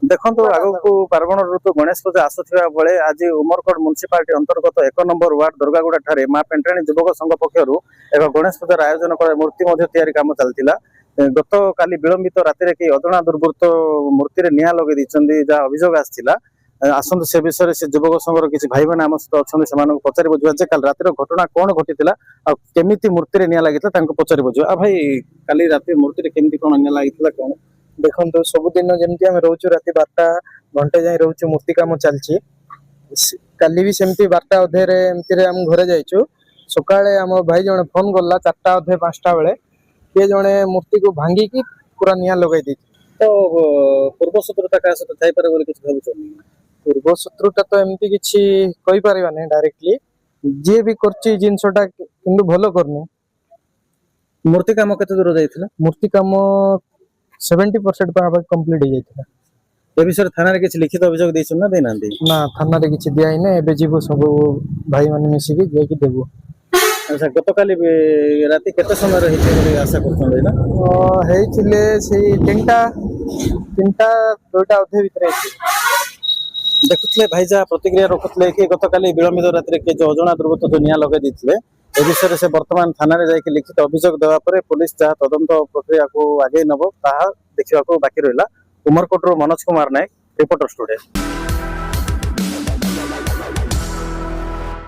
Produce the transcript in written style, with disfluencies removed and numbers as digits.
देखो आगक पार्वण ऋतु गणेश पूजा आसुवा बेले आज उमरकोट म्युनिसिपालिटी अंतर्गत 1 नंबर वार्ड दुर्गागुड़ा ठारे माँ पेंटाणी युवक संघ पक्षर एक गणेश पूजार आयोजन कर मूर्ति कम चलता गत काली विलंबित राति कि अजणा दुर्वृत्त मूर्ति निआ लगे जहाँ अभियोग आसाला आसतु से विषय से युवक संघर किसी भाई मैंने आम सहित अच्छा से पचारि बुझा जे कल रातिर घटना कौन घटी केमी मूर्ति निआ लगी पचारि बुझा भाई काली राति मूर्ति केमी कौन निआ लगी कौन देखो सबुदिन जमी आम रोचु राति 12 घंटे जाए रोचे मूर्ति कम चलती काली भी सेमती 12 अधे एमती आम घरे जाइचु सकाळे आम भाई जने फोन करला 4टा अधे 5टा बेले किए जने मूर्ति को भांगिकी पूरा निया लगाई दी तो पूर्व शत्रुता क्या सहित थी पारे भावुँ पूर्व शत्रुता तो एमती किछि कहि परिबा नै डायरेक्टली जे भी करछि जिनसटा किंतु भलो करनी मूर्ति काम केते दूर जाइथिला मूर्ति काम 70% पाबा कंप्लीट हो जाइथिला ए विषय थाना रे किछि लिखित अभियोग दैछन ना देना दे ना थाना रे किछि दियाइ नै एबे जीवो सब भाई माने मिसी के जे कि देबो। अच्छा गतकाली राति केते समय रे हिते बोली आशा करछन ना हेइथिले से 3टा 2टा अधे भीतर देखुले भाई जहाँ प्रतिक्रिया रखुले कि गतकाली विलंबित राति के जो अजणा दुर्वृत्त जो निआ लगे देते ए विषय से वर्तमान थाना रे जाके लिखित अभियोग देवा परे पुलिस जहाँ तदंत प्रक्रिया को आगे नब ताहा देखा बाकी रहा। Umarkot Manoj Kumar Nayak reporter studio.